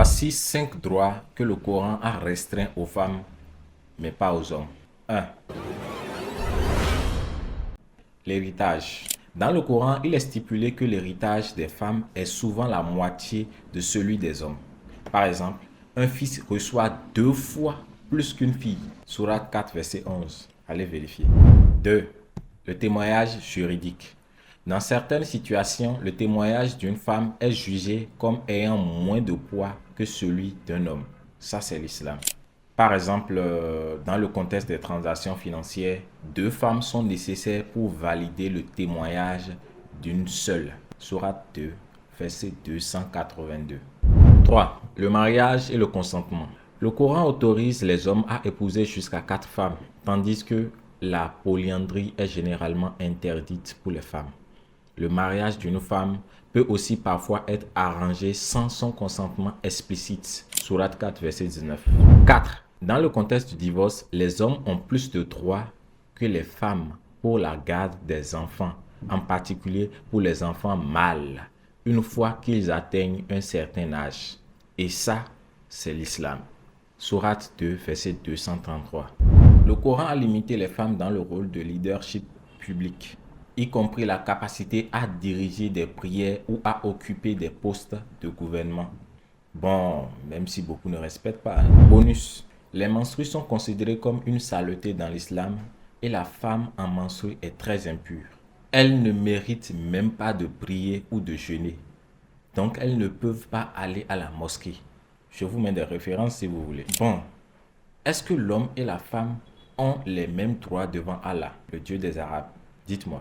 Voici 5 droits que le Coran a restreints aux femmes, mais pas aux hommes. 1. L'héritage. Dans le Coran, il est stipulé que l'héritage des femmes est souvent la moitié de celui des hommes. Par exemple, un fils reçoit 2 fois plus qu'une fille. Sourate 4, verset 11. Allez vérifier. 2. Le témoignage juridique. Dans certaines situations, le témoignage d'une femme est jugé comme ayant moins de poids que celui d'un homme. Ça, c'est l'islam. Par exemple, dans le contexte des transactions financières, 2 femmes sont nécessaires pour valider le témoignage d'une seule. Sourate 2, verset 282. 3. Le mariage et le consentement. Le Coran autorise les hommes à épouser jusqu'à 4 femmes, tandis que la polyandrie est généralement interdite pour les femmes. Le mariage d'une femme peut aussi parfois être arrangé sans son consentement explicite. Sourate 4, verset 19. 4. Dans le contexte du divorce, les hommes ont plus de droits que les femmes pour la garde des enfants, en particulier pour les enfants mâles, une fois qu'ils atteignent un certain âge. Et ça, c'est l'islam. Sourate 2, verset 233. Le Coran a limité les femmes dans le rôle de leadership public, y compris la capacité à diriger des prières ou à occuper des postes de gouvernement. Bon, même si beaucoup ne respectent pas. Bonus. Les menstrues sont considérées comme une saleté dans l'islam et la femme en menstrue est très impure. Elles ne méritent même pas de prier ou de jeûner. Donc elles ne peuvent pas aller à la mosquée. Je vous mets des références si vous voulez. Bon, est-ce que l'homme et la femme ont les mêmes droits devant Allah, le Dieu des Arabes? Dites-moi.